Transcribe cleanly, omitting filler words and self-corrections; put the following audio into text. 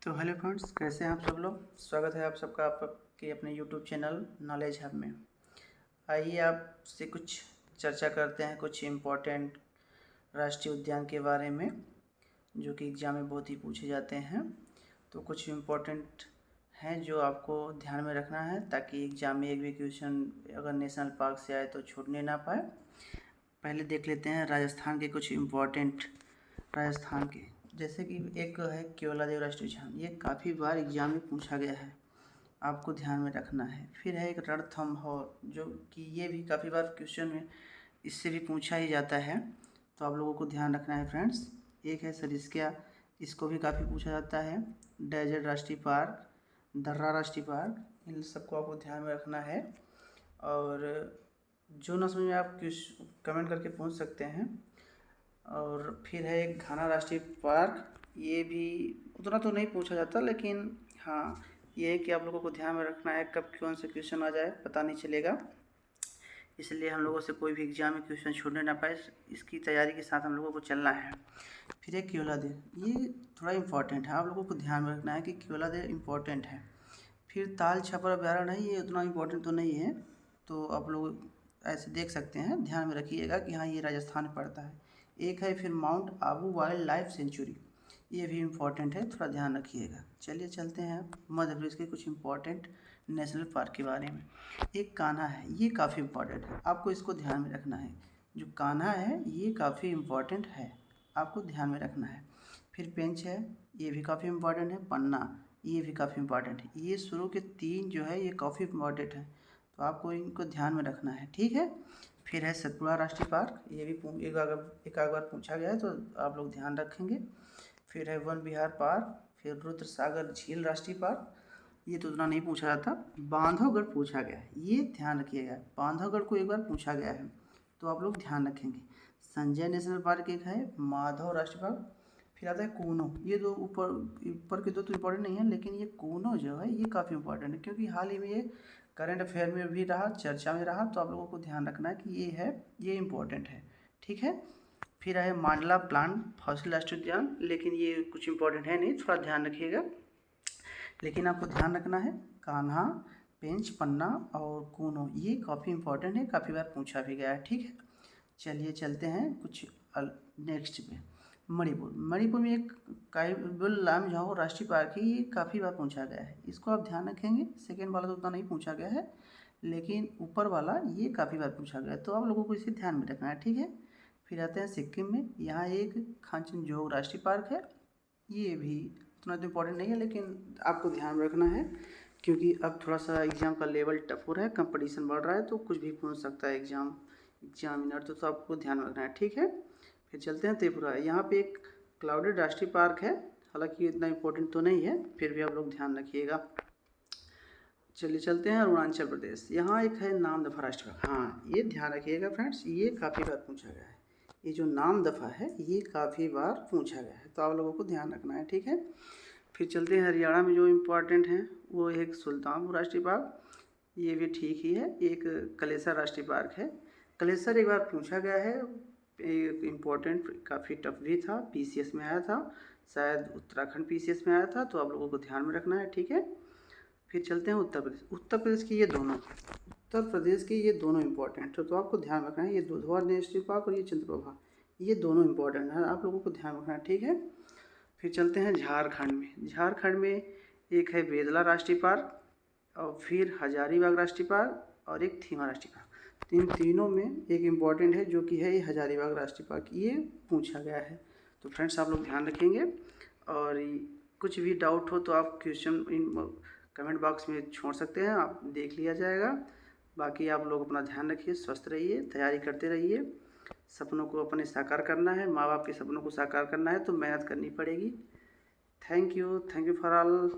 तो hello friends, कैसे हैं आप सब लोग। स्वागत है आप सबका आपके अपने यूट्यूब चैनल नॉलेज हब में। आइए आपसे कुछ चर्चा करते हैं कुछ इम्पोर्टेंट राष्ट्रीय उद्यान के बारे में, जो कि एग्ज़ाम में बहुत ही पूछे जाते हैं। तो कुछ इम्पोर्टेंट हैं जो आपको ध्यान में रखना है, ताकि एग्ज़ाम में एक भी क्वेश्चन अगर नेशनल पार्क से आए तो छूटने ना पाए। पहले देख लेते हैं राजस्थान के कुछ इम्पोर्टेंट राजस्थान के, जैसे कि एक है केवलादेव राष्ट्रीय उद्यान। ये काफ़ी बार एग्जाम में पूछा गया है, आपको ध्यान में रखना है। फिर है एक रणथंभौर, जो कि ये भी काफ़ी बार क्वेश्चन में इससे भी पूछा ही जाता है, तो आप लोगों को ध्यान रखना है फ्रेंड्स। एक है सरिस्का, इसको भी काफ़ी पूछा जाता है। डेजर्ट राष्ट्रीय पार्क, दर्रा राष्ट्रीय पार्क, इन सबको आपको ध्यान में रखना है। और जो ना समझ में आप कमेंट करके पूछ सकते हैं। और फिर है एक घाना राष्ट्रीय पार्क, ये भी उतना तो नहीं पूछा जाता, लेकिन हाँ ये है कि आप लोगों को ध्यान में रखना है, कब कौन से क्वेश्चन आ जाए पता नहीं चलेगा, इसलिए हम लोगों से कोई भी एग्जाम में क्वेश्चन छूटने ना पाए, इसकी तैयारी के साथ हम लोगों को चलना है। फिर एक केवलादेव, ये थोड़ा इम्पोर्टेंट है, आप लोगों को ध्यान में रखना है कि केवलादेव इम्पोर्टेंट है। फिर ताल छपर अभ्यारण्य है, ये उतना इम्पोर्टेंट तो नहीं है, तो आप लोग ऐसे देख सकते हैं, ध्यान में रखिएगा कि हाँ ये राजस्थान में पड़ता है। एक है फिर mount Abu wild life sanctuary, ये भी इम्पोर्टेंट है, थोड़ा ध्यान रखिएगा। चलिए चलते हैं मध्य प्रदेश के कुछ इम्पोर्टेंट नेशनल पार्क के बारे में। एक कान्हा है, ये काफ़ी इम्पोर्टेंट है, आपको इसको ध्यान में रखना है। जो कान्हा है ये काफ़ी इम्पोर्टेंट है, आपको ध्यान में रखना है। फिर पेंच है, ये भी काफ़ी इम्पोर्टेंट है। पन्ना, ये भी काफ़ी इम्पोर्टेंट है। ये शुरू के 3 जो है ये काफ़ी इम्पोर्टेंट है, तो आपको इनको ध्यान में रखना है, ठीक है। फिर है सतपुड़ा राष्ट्रीय पार्क, ये भी एक आध बार पूछा गया है, तो आप लोग ध्यान रखेंगे। फिर है वन विहार पार्क, फिर रुद्र सागर झील राष्ट्रीय पार्क, ये तो उतना नहीं पूछा जाता। बांधवगढ़ पूछा गया है, ये ध्यान रखिएगा, बांधवगढ़ को एक बार पूछा गया है, तो आप लोग ध्यान रखेंगे। संजय नेशनल पार्क एक है, माधव राष्ट्रीय पार्क। फिर आता है कूनो, ये दो ऊपर ऊपर के दो तो इम्पोर्टेंट नहीं है, लेकिन ये कूनो जो है ये काफ़ी इम्पोर्टेंट है, क्योंकि हाल ही में ये करंट अफेयर में भी रहा, चर्चा में रहा, तो आप लोगों को ध्यान रखना है कि ये है, ये इम्पोर्टेंट है, ठीक है। फिर है मांडला प्लांट फॉसिल राष्ट्रीय उद्यान, लेकिन ये कुछ इम्पोर्टेंट है नहीं, थोड़ा ध्यान रखिएगा। लेकिन आपको ध्यान रखना है कान्हा, पेंच, पन्ना और कूनो, ये काफ़ी इम्पोर्टेंट है, काफ़ी बार पूछा भी गया है, ठीक है। चलिए चलते हैं कुछ नेक्स्ट पे। मणिपुर में एक काइबुल लामझाओ राष्ट्रीय पार्क है, ये काफ़ी बार पूछा गया है, इसको आप ध्यान रखेंगे। सेकेंड वाला तो उतना नहीं पूछा गया है, लेकिन ऊपर वाला ये काफ़ी बार पूछा गया है, तो आप लोगों को इसे ध्यान में रखना है, ठीक है। फिर आते हैं सिक्किम में, यहाँ एक खांचनजोग राष्ट्रीय पार्क है, ये भी उतना तो इम्पोर्टेंट नहीं है, लेकिन आपको ध्यान में रखना है, क्योंकि अब थोड़ा सा एग्ज़ाम का लेवल टफ हो रहा है, कंपटीशन बढ़ रहा है, तो कुछ भी पूछ सकता है एग्जामिनर, तो आपको ध्यान में रखना है, ठीक है। फिर चलते हैं त्रिपुरा, यहाँ पे एक क्लाउडेड राष्ट्रीय पार्क है, हालांकि इतना इम्पोर्टेंट तो नहीं है, फिर भी आप लोग ध्यान रखिएगा। चलिए चलते हैं अरुणाचल प्रदेश, यहाँ एक है नामदफा राष्ट्रीय पार्क, हाँ ये ध्यान रखिएगा फ्रेंड्स, ये काफ़ी बार पूछा गया है, ये जो नामदफा है ये काफ़ी बार पूछा गया है, तो आप लोगों को ध्यान रखना है, ठीक है। फिर चलते हैं हरियाणा में, जो इम्पोर्टेंट है वो एक सुल्तानपुर राष्ट्रीय पार्क, ये भी ठीक ही है। एक कलेसर राष्ट्रीय पार्क है, कलेसर एक बार पूछा गया है, एक इम्पोर्टेंट काफ़ी टफ भी था, पीसीएस में आया था, शायद उत्तराखंड पीसीएस में आया था, तो आप लोगों को ध्यान में रखना है, ठीक है। फिर चलते हैं उत्तर प्रदेश की, उत्तर प्रदेश के ये दोनों इम्पोर्टेंट है, तो आपको ध्यान रखना है। ये दुधवा नेशनल पार्क और ये चंद्रप्रभा, ये दोनों इम्पोर्टेंट है, आप लोगों को ध्यान रखना है, ठीक है। फिर चलते हैं झारखंड में एक है बेदला राष्ट्रीय पार्क, और फिर हजारीबाग राष्ट्रीय पार्क और एक थीमा राष्ट्रीय पार्क। इन तीनों में एक इम्पॉर्टेंट है, जो कि है ये हजारीबाग राष्ट्रीय पार्क, ये पूछा गया है, तो फ्रेंड्स आप लोग ध्यान रखेंगे। और कुछ भी डाउट हो तो आप क्वेश्चन कमेंट बॉक्स में छोड़ सकते हैं, आप देख लिया जाएगा। बाकी आप लोग अपना ध्यान रखिए, स्वस्थ रहिए, तैयारी करते रहिए, सपनों को अपने साकार करना है, माँ बाप के सपनों को साकार करना है, तो मेहनत करनी पड़ेगी। Thank you for all.